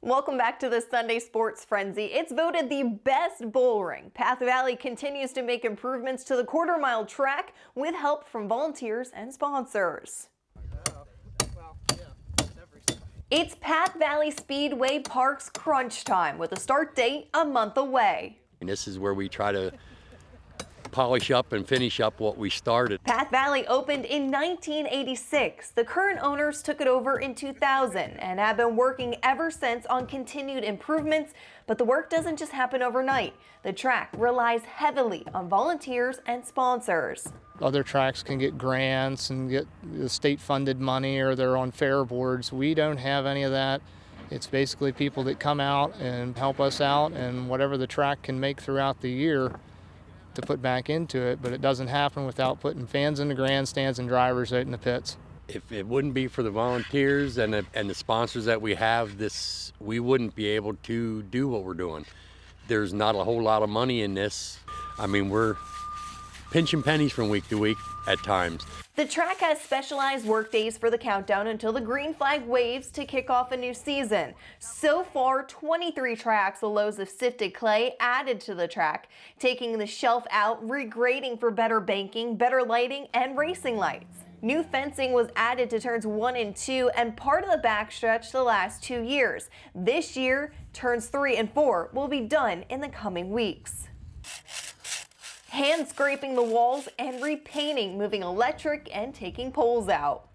Welcome back to the Sunday Sports Frenzy. It's voted the best bull ring. Path Valley continues to make improvements to the quarter-mile track with help from volunteers and sponsors. It's Path Valley Speedway Park's crunch time with a start date a month away. And this is where we try to polish up and finish up what we started. Path Valley opened in 1986. The current owners took it over in 2000 and have been working ever since on continued improvements, but the work doesn't just happen overnight. The track relies heavily on volunteers and sponsors. Other tracks can get grants and get the state-funded money, or they're on fair boards. We don't have any of that. It's basically people that come out and help us out, and whatever the track can make throughout the year to put back into it, but it doesn't happen without putting fans in the grandstands and drivers out in the pits. If it wouldn't be for the volunteers and the sponsors that we have, we wouldn't be able to do what we're doing. There's not a whole lot of money in this. I mean, we're pinching pennies from week to week at times. The track has specialized work days for the countdown until the green flag waves to kick off a new season. So far, 23 tracks with loads of sifted clay added to the track, taking the shelf out, regrading for better banking, better lighting, and racing lights. New fencing was added to turns 1 and 2 and part of the backstretch the last 2 years. This year, turns 3 and 4 will be done in the coming weeks. Hand scraping the walls and repainting, moving electric and taking poles out.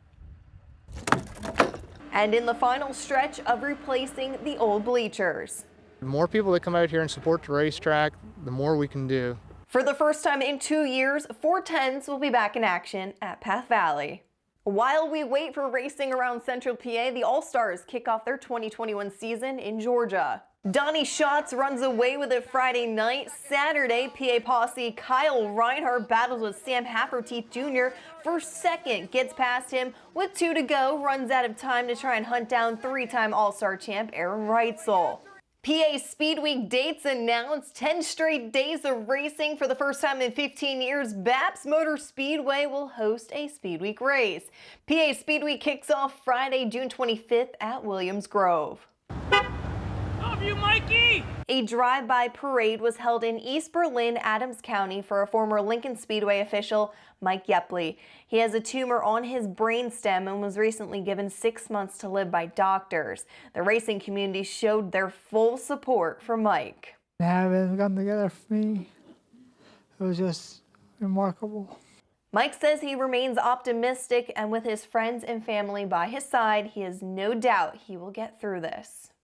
And in the final stretch of replacing the old bleachers. The more people that come out here and support the racetrack, the more we can do. For the first time in 2 years, 410s will be back in action at Path Valley. While we wait for racing around Central PA, the All-Stars kick off their 2021 season in Georgia. Donnie Schatz runs away with it Friday night. Saturday, PA posse Kyle Reinhardt battles with Sam Hafferteeth Jr. for second, gets past him with 2 to go, runs out of time to try and hunt down 3-time All-Star champ Aaron Reitzel. PA Speedweek dates announced, 10 straight days of racing. For the first time in 15 years, Baps Motor Speedway will host a Speedweek race. PA Speedweek kicks off Friday, June 25th at Williams Grove. Love you, Mikey! A drive-by parade was held in East Berlin, Adams County for a former Lincoln Speedway official, Mike Yepley. He has a tumor on his brainstem and was recently given 6 months to live by doctors. The racing community showed their full support for Mike. Having come together for me, it was just remarkable. Mike says he remains optimistic, and with his friends and family by his side, he has no doubt he will get through this.